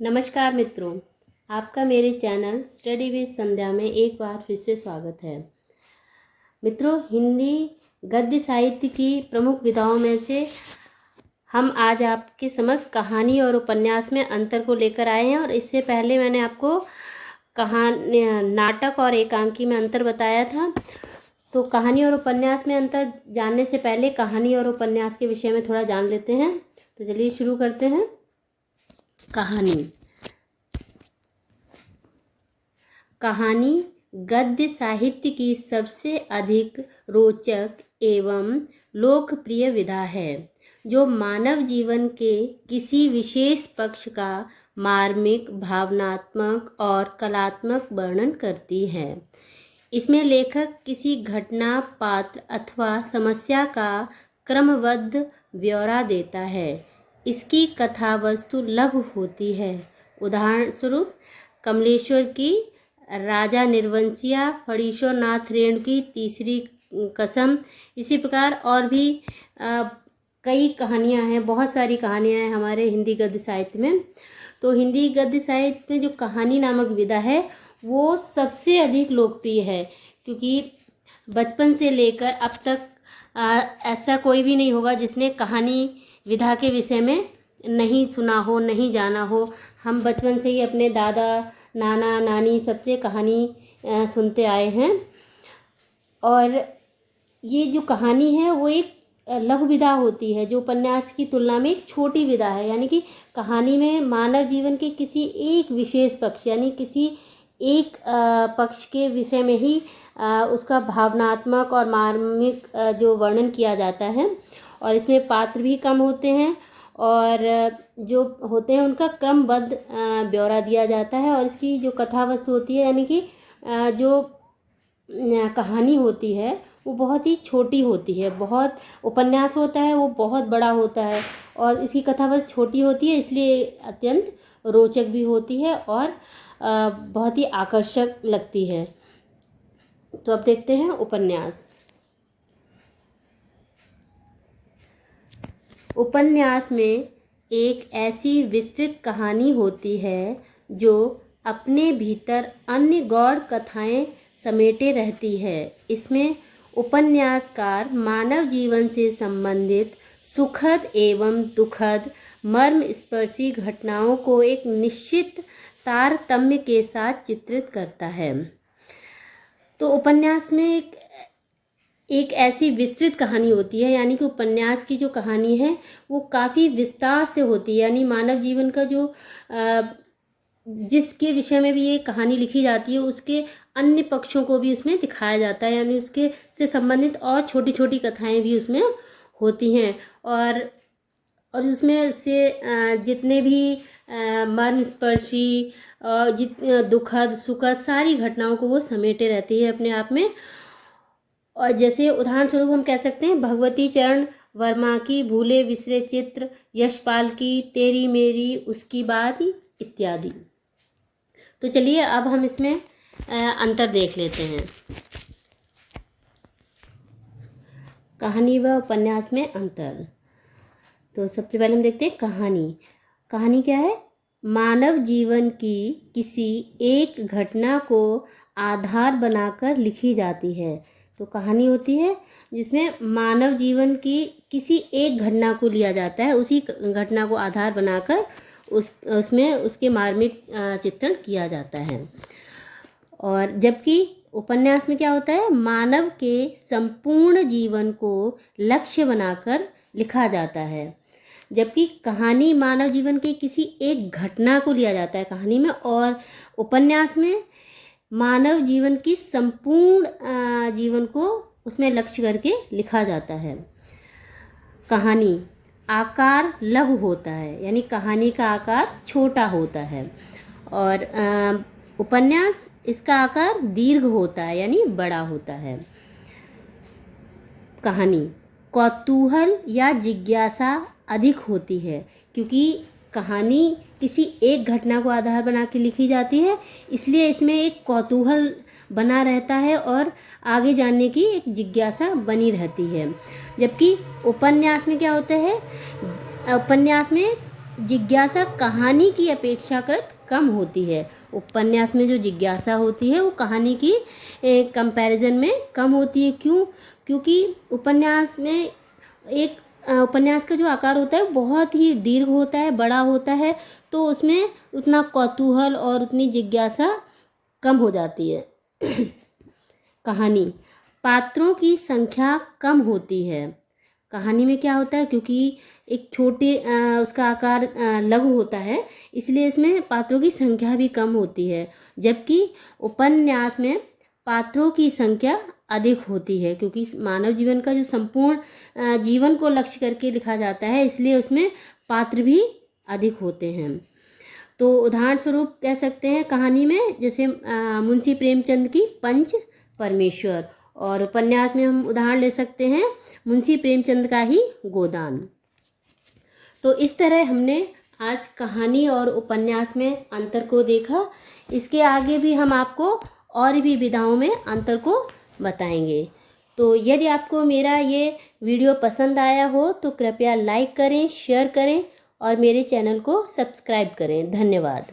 नमस्कार मित्रों, आपका मेरे चैनल स्टडी विद संध्या में एक बार फिर से स्वागत है। मित्रों, हिंदी गद्य साहित्य की प्रमुख विधाओं में से हम आज आपके समक्ष कहानी और उपन्यास में अंतर को लेकर आए हैं। और इससे पहले मैंने आपको कहानी, नाटक और एकांकी में अंतर बताया था। तो कहानी और उपन्यास में अंतर जानने से पहले कहानी और उपन्यास के विषय में थोड़ा जान लेते हैं। तो चलिए शुरू करते हैं। कहानी गद्य साहित्य की सबसे अधिक रोचक एवं लोकप्रिय विधा है, जो मानव जीवन के किसी विशेष पक्ष का मार्मिक, भावनात्मक और कलात्मक वर्णन करती है। इसमें लेखक किसी घटना, पात्र अथवा समस्या का क्रमबद्ध ब्यौरा देता है। इसकी कथा वस्तु लघु होती है। उदाहरण स्वरूप कमलेश्वर की राजा निर्वंशिया, फणीश्वर नाथ रेणु की तीसरी कसम। इसी प्रकार और भी कई कहानियाँ हैं, बहुत सारी कहानियाँ हैं हमारे हिंदी गद्य साहित्य में। तो हिंदी गद्य साहित्य में जो कहानी नामक विधा है वो सबसे अधिक लोकप्रिय है, क्योंकि बचपन से लेकर अब तक ऐसा कोई भी नहीं होगा जिसने कहानी विधा के विषय में नहीं सुना हो, नहीं जाना हो। हम बचपन से ही अपने दादा, नाना, नानी सबसे कहानी सुनते आए हैं। और ये जो कहानी है वो एक लघु विधा होती है, जो उपन्यास की तुलना में एक छोटी विधा है। यानी कि कहानी में मानव जीवन के किसी एक विशेष पक्ष, यानी किसी एक पक्ष के विषय में ही उसका भावनात्मक और मार्मिक जो वर्णन किया जाता है। और इसमें पात्र भी कम होते हैं और जो होते हैं उनका क्रमबद्ध ब्यौरा दिया जाता है। और इसकी जो कथा वस्तु होती है, यानी कि जो कहानी होती है वो बहुत ही छोटी होती है। बहुत उपन्यास होता है वो बहुत बड़ा होता है, और इसकी कथा वस्तु छोटी होती है, इसलिए अत्यंत रोचक भी होती है और बहुत ही आकर्षक लगती है। तो अब देखते हैं उपन्यास। उपन्यास में एक ऐसी विस्तृत कहानी होती है जो अपने भीतर अन्य गौड़ कथाएं समेटे रहती है। इसमें उपन्यासकार मानव जीवन से संबंधित सुखद एवं दुखद मर्मस्पर्शी घटनाओं को एक निश्चित तारतम्य के साथ चित्रित करता है। तो उपन्यास में एक ऐसी विस्तृत कहानी होती है, यानी कि उपन्यास की जो कहानी है वो काफ़ी विस्तार से होती है। यानी मानव जीवन का जो जिसके विषय में भी ये कहानी लिखी जाती है उसके अन्य पक्षों को भी उसमें दिखाया जाता है, यानी उसके से संबंधित और छोटी छोटी कथाएं भी उसमें होती हैं। और उसमें से जितने भी मर्मस्पर्शी, दुखद, सुखद सारी घटनाओं को वो समेटे रहती है अपने आप में। और जैसे उदाहरण स्वरूप हम कह सकते हैं भगवती चरण वर्मा की भूले बिसरे चित्र, यशपाल की तेरी मेरी उसकी बात इत्यादि। तो चलिए अब हम इसमें अंतर देख लेते हैं। कहानी व उपन्यास में अंतर। तो सबसे पहले हम देखते हैं कहानी। कहानी क्या है? मानव जीवन की किसी एक घटना को आधार बनाकर लिखी जाती है। तो कहानी होती है जिसमें मानव जीवन की किसी एक घटना को लिया जाता है, उसी घटना को आधार बनाकर उसमें उसके मार्मिक चित्रण किया जाता है। और जबकि उपन्यास में क्या होता है? मानव के संपूर्ण जीवन को लक्ष्य बनाकर लिखा जाता है। जबकि कहानी मानव जीवन के किसी एक घटना को लिया जाता है कहानी में, और उपन्यास में मानव जीवन की संपूर्ण जीवन को उसमें लक्ष्य करके लिखा जाता है। कहानी आकार लघु होता है, यानी कहानी का आकार छोटा होता है, और उपन्यास इसका आकार दीर्घ होता है, यानी बड़ा होता है। कहानी कौतूहल या जिज्ञासा अधिक होती है, क्योंकि कहानी किसी एक घटना को आधार बना के लिखी जाती है, इसलिए इसमें एक कौतूहल बना रहता है और आगे जानने की एक जिज्ञासा बनी रहती है। जबकि उपन्यास में क्या होता है? उपन्यास में जिज्ञासा कहानी की अपेक्षाकृत कम होती है। उपन्यास में जो जिज्ञासा होती है वो कहानी की कंपैरिजन में कम होती है। क्यों? क्योंकि उपन्यास में उपन्यास का जो आकार होता है वो बहुत ही दीर्घ होता है, बड़ा होता है, तो उसमें उतना कौतूहल और उतनी जिज्ञासा कम हो जाती है। कहानी, पात्रों की संख्या कम होती है। कहानी में क्या होता है, क्योंकि एक छोटे उसका आकार लघु होता है, इसलिए इसमें पात्रों की संख्या भी कम होती है। जबकि उपन्यास में पात्रों की संख्या अधिक होती है, क्योंकि मानव जीवन का जो संपूर्ण जीवन को लक्ष्य करके लिखा जाता है, इसलिए उसमें पात्र भी अधिक होते हैं। तो उदाहरण स्वरूप कह सकते हैं कहानी में, जैसे मुंशी प्रेमचंद की पंच परमेश्वर, और उपन्यास में हम उदाहरण ले सकते हैं मुंशी प्रेमचंद का ही गोदान। तो इस तरह हमने आज कहानी और उपन्यास में अंतर को देखा। इसके आगे भी हम आपको और भी विधाओं में अंतर को बताएंगे। तो यदि आपको मेरा ये वीडियो पसंद आया हो तो कृपया लाइक करें, शेयर करें और मेरे चैनल को सब्सक्राइब करें। धन्यवाद।